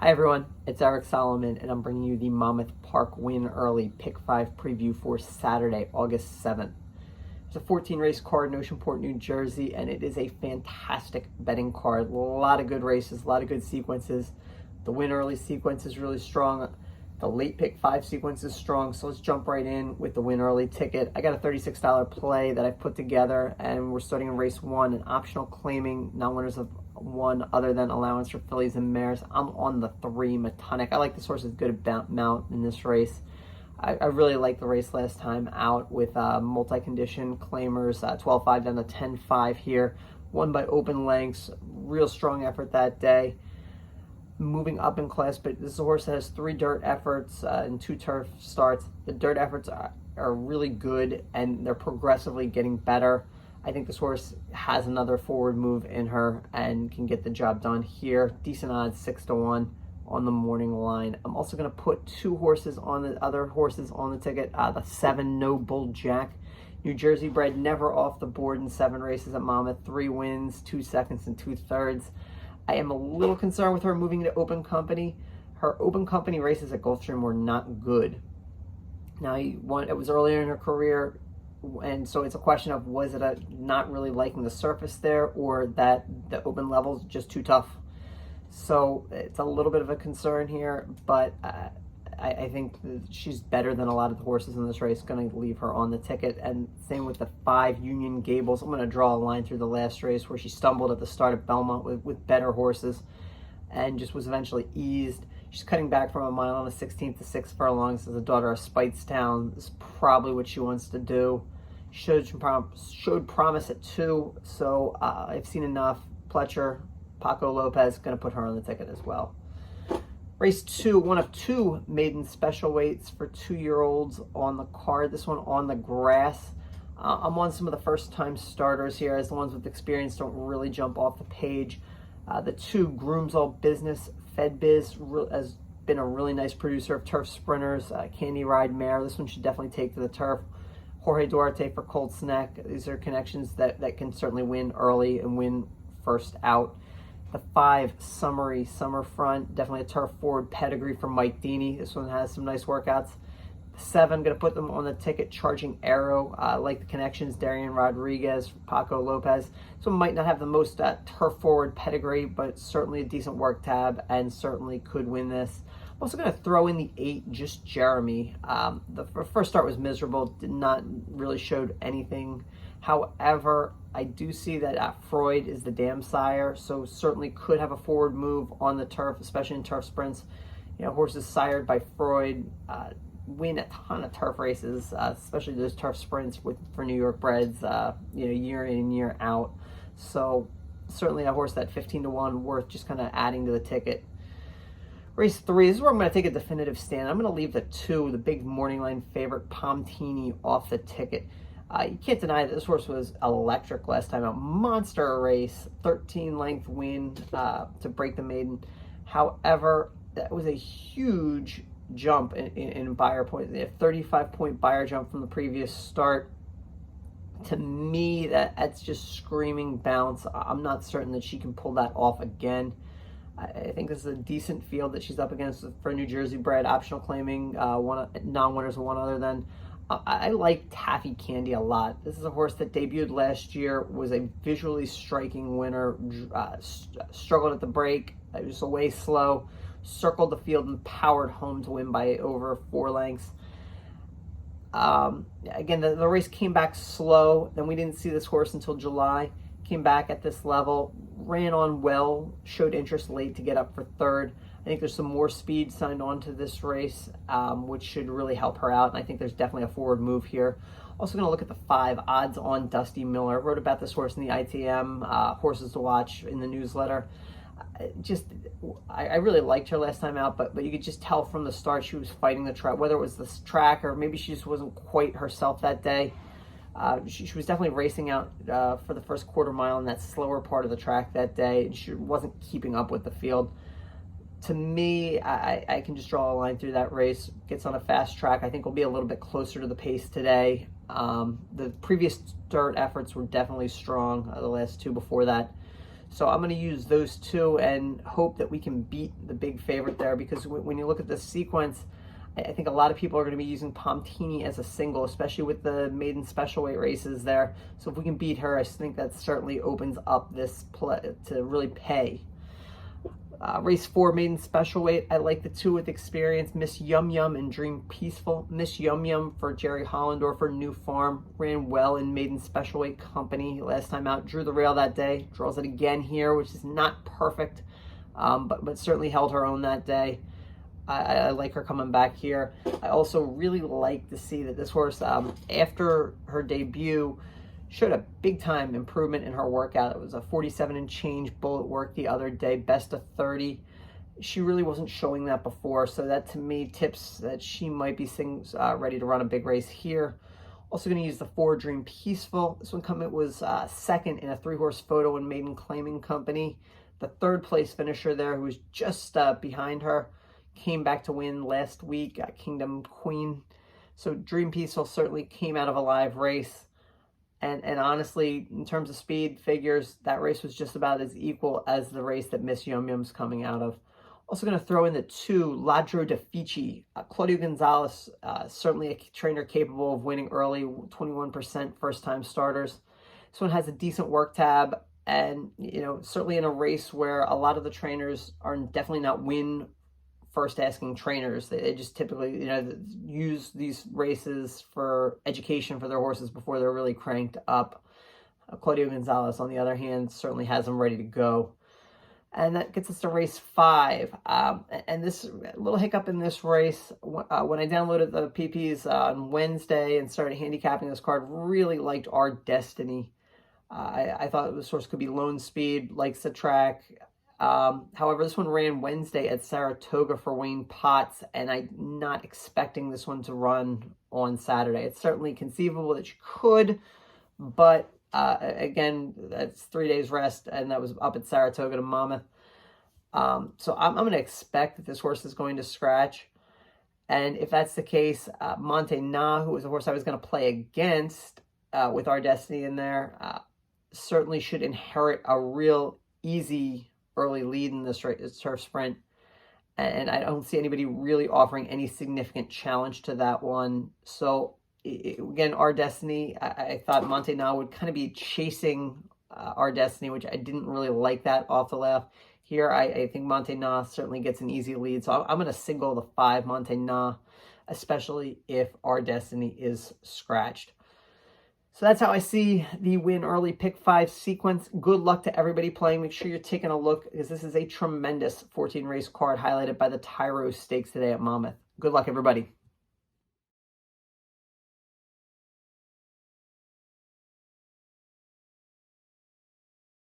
Hi everyone, it's Eric Solomon and I'm bringing you the Monmouth Park Win Early Pick-5 preview for Saturday, August 7th. It's a 14 race card in Oceanport, New Jersey, and it is a fantastic betting card. A lot of good races, a lot of good sequences. The Win Early sequence is really strong. The late Pick-5 sequence is strong, so let's jump right in with the Win Early ticket. I got a $36 play that I've put together, and we're starting in race 1, an optional claiming non-winners of one other than allowance for fillies and mares. I'm on the 3 Matonic. I like this horse's good mount in this race. I really liked the race last time out with multi-condition claimers, 12-5 down to 10-5 here. Won by open lengths. Real strong effort that day. Moving up in class, but this is a horse that has 3 dirt efforts and 2 turf starts. The dirt efforts are really good and they're progressively getting better. I think this horse has another forward move in her and can get the job done here. Decent odds, 6-1 on the morning line. I'm also going to put 2 horses on the other horses on the ticket. The 7 No Bull Jack, New Jersey bred, never off the board in 7 races at Monmouth, 3 wins, 2 seconds, and 2 thirds. I am a little concerned with her moving to open company. Her open company races at Gulfstream were not good. Now, it was earlier in her career, and so it's a question of, was it not really liking the surface there, or that the open level's just too tough? So it's a little bit of a concern here, but I think she's better than a lot of the horses in this race. Going to leave her on the ticket. And same with the 5 Union Gables. I'm going to draw a line through the last race where she stumbled at the start of Belmont with better horses and just was eventually eased. She's cutting back from a mile on the 16th to 6 furlongs as a daughter of Speightstown. This is probably what she wants to do. Showed promise at 2, so I've seen enough. Pletcher, Paco Lopez, going to put her on the ticket as well. Race 2, one of 2 maiden special weights for 2-year-olds on the card. This one on the grass. I'm on some of the first-time starters here, as the ones with experience don't really jump off the page. The 2 Grooms All Business, FedBiz has been a really nice producer of turf sprinters. Candy Ride Mare, this one should definitely take to the turf. Jorge Duarte for Cold Snack. These are connections that can certainly win early and win first out. The 5 Summary Summerfront, definitely a turf forward pedigree from Mike Deeney. This one has some nice workouts. The 7, going to put them on the ticket, Charging Arrow. Like the connections, Darian Rodriguez, Paco Lopez. This one might not have the most turf forward pedigree, but certainly a decent work tab and certainly could win this. I'm also going to throw in the 8, Just Jeremy. The first start was miserable, did not really showed anything. However, I do see that Freud is the dam sire, so certainly could have a forward move on the turf, especially in turf sprints. You know, horses sired by Freud win a ton of turf races, especially those turf sprints for New York breds, year in and year out. So certainly a horse that 15-1 worth just kind of adding to the ticket. Race 3, this is where I'm going to take a definitive stand. I'm going to leave the 2, the big morning line favorite, Pomtini, off the ticket. You can't deny that this horse was electric last time out. Monster race, 13-length win to break the maiden. However, that was a huge jump in buyer points. A 35-point buyer jump from the previous start. To me, that's just screaming bounce. I'm not certain that she can pull that off again. I think this is a decent field that she's up against for New Jersey bred, optional claiming, non-winners of one other than. I like Taffy Candy a lot. This is a horse that debuted last year, was a visually striking winner, struggled at the break, was away slow, circled the field and powered home to win by over 4 lengths. Again, the race came back slow. Then we didn't see this horse until July. Came back at this level, ran on well, showed interest late to get up for 3rd. I think there's some more speed signed on to this race, which should really help her out. And I think there's definitely a forward move here. Also going to look at the 5 Odds On Dusty Miller. I wrote about this horse in the ITM, Horses to Watch in the newsletter. I really liked her last time out, but you could just tell from the start she was fighting the track, whether it was the track or maybe she just wasn't quite herself that day. She was definitely racing out for the first quarter mile in that slower part of the track that day, and she wasn't keeping up with the field. To me, I can just draw a line through that race. Gets on a fast track. I think will be a little bit closer to the pace today. The previous dirt efforts were definitely strong, the last 2 before that. So I'm going to use those two and hope that we can beat the big favorite there, because when you look at this sequence, I think a lot of people are going to be using Pontini as a single, especially with the maiden special weight races there. So if we can beat her, I think that certainly opens up this play to really pay. Race 4, maiden special weight. I like the two with experience, Miss Yum Yum and Dream Peaceful. Miss Yum Yum for Jerry Hollendorfer, New Farm, ran well in maiden special weight company last time out. Drew the rail that day, draws it again here, which is not perfect, but certainly held her own that day. I like her coming back here. I also really like to see that this horse, after her debut, showed a big time improvement in her workout. It was a 47 and change bullet work the other day, best of 30. She really wasn't showing that before, so that to me tips that she might be ready to run a big race here. Also going to use the 4, Dream Peaceful. This one was second in a 3-horse photo in Maiden Claiming Company. The 3rd place finisher there, who was just behind her, came back to win last week, Kingdom Queen. So Dream Peaceful certainly came out of a live race. And honestly, in terms of speed figures, that race was just about as equal as the race that Miss Yum Yum's coming out of. Also going to throw in the 2, Ladro Difficile. Claudio Gonzalez, certainly a trainer capable of winning early, 21% first-time starters. This one has a decent work tab, and certainly in a race where a lot of the trainers are definitely not win first asking trainers. They just typically, use these races for education for their horses before they're really cranked up. Claudio Gonzalez, on the other hand, certainly has them ready to go. And that gets us to race 5. And this little hiccup in this race, when I downloaded the PPs on Wednesday and started handicapping this card, really liked Our Destiny. I thought this horse could be lone speed, likes the track. However, this one ran Wednesday at Saratoga for Wayne Potts, and I'm not expecting this one to run on Saturday. It's certainly conceivable that you could, but again, that's 3 days rest, and that was up at Saratoga to Monmouth. So I'm going to expect that this horse is going to scratch. And if that's the case, Monte Na, who was a horse I was going to play against with Our Destiny in there, certainly should inherit a real easy early lead in this turf sprint, and I don't see anybody really offering any significant challenge to that one. So again, Our Destiny, I thought Monte Na would kind of be chasing Our Destiny, which I didn't really like that off the left. Here, I think Monte Na certainly gets an easy lead, so I'm going to single the 5 Monte Na, especially if Our Destiny is scratched. So that's how I see the win early Pick-5 sequence. Good luck to everybody playing. Make sure you're taking a look, because this is a tremendous 14-race card highlighted by the Tyro Stakes today at Monmouth. Good luck, everybody.